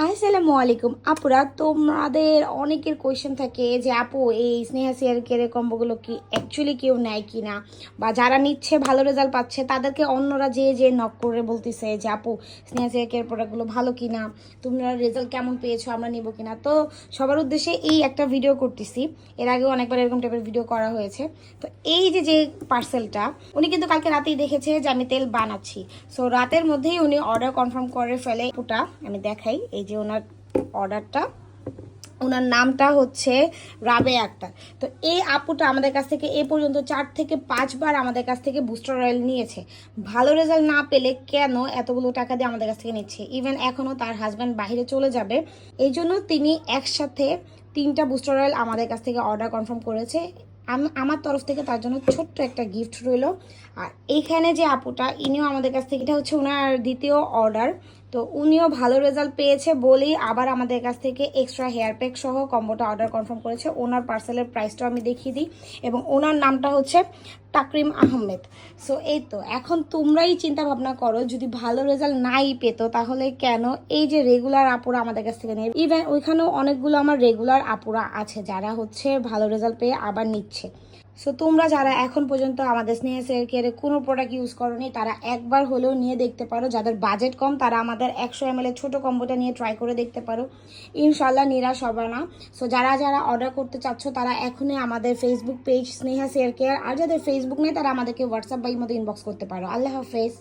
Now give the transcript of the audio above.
আসসালামু আলাইকুম আপুরা, তোমাদের অনেকের কোয়েশ্চেন থাকে যে আপু এই স্নেহা হেয়ার কেয়ারের কম্বোগুলো কি অ্যাকচুয়ালি কেউ নেয় কি না, বা যারা নিচ্ছে ভালো রেজাল্ট পাচ্ছে তাদেরকে অন্যরা যে যে নক করে বলতেছে যে আপু স্নেহা হেয়ার কেয়ার প্রোডাক্টগুলো ভালো কি না, তোমরা রেজাল্ট কেমন পেয়েছো, আমরা নিব কি না। তো সবার উদ্দেশ্যে এই একটা ভিডিও করতেছি। এর আগেও অনেকবার এরকম টাইপের ভিডিও করা হয়েছে। তো এই যে যে পার্সেলটা উনি কিন্তু কালকে রাতেই দেখেছে যে আমি তেল বানাচ্ছি। সো রাতের মধ্যেই উনি অর্ডার কনফার্ম করে ফেলে। পুটা আমি দেখাই, এই যে ওনার অর্ডারটা, ওনার নামটা হচ্ছে রাবে আক্তার। তো এই আপুটা আমাদের কাছ থেকে এ পর্যন্ত 4 থেকে 5 বার আমাদের কাছ থেকে বুস্টার অয়েল নিয়েছে। ভালো রেজাল্ট না পেলে কেন এতগুলো টাকা দিয়ে আমাদের কাছ থেকে নিচ্ছে? ইভেন এখনও তার হাজব্যান্ড বাইরে চলে যাবে, এই জন্য তিনি একসাথে 3টা বুস্টার অয়েল আমাদের কাছ থেকে অর্ডার কনফার্ম করেছে। আমার তরফ থেকে তার জন্য ছোট্ট একটা গিফট রইল। আর এইখানে যে আপুটা, ইনিও আমাদের কাছ থেকে, এটা হচ্ছে ওনার দ্বিতীয় অর্ডার। তো উনিও ভালো রেজাল্ট পেয়েছে বলেই আবার আমাদের কাছ থেকে এক্সট্রা হেয়ার প্যাক সহ কম্বোটা অর্ডার কনফার্ম করেছে। ওনার পার্সেলের প্রাইসটাও আমি দেখিয়ে দিই, এবং ওনার নামটা হচ্ছে তাকরিম আহমেদ। সো এই তো, এখন তোমরাই চিন্তা ভাবনা করো, যদি ভালো রেজাল্ট নাই পেতো তাহলে কেন এই যে রেগুলার আপুরা আমাদের কাছ থেকে নেই। ইভেন ওইখানেও অনেকগুলো আমার রেগুলার আপুরা আছে যারা হচ্ছে ভালো রেজাল্ট পেয়ে আবার নিচ্ছে। সো তোমরা যারা এখন পর্যন্ত আমাদের স্নেহা হেয়ার কেয়ারে কোনো প্রোডাক্ট ইউজ করোনি, তারা একবার হলেও নিয়ে দেখতে পারো। যাদের বাজেট কম তারা আমাদের 100 ml এর ছোটো কম্বোটা নিয়ে ট্রাই করে দেখতে পারো, ইনশাল্লাহ নিরাশ হবে না। সো যারা যারা অর্ডার করতে চাচ্ছ তারা এখনই আমাদের Facebook page Sneha hair care, আর যাদের ফেসবুক নেই তারা আমাদেরকে হোয়াটসঅ্যাপ বা ইমোতে ইনবক্স করতে পারো। আল্লাহ হাফেজ।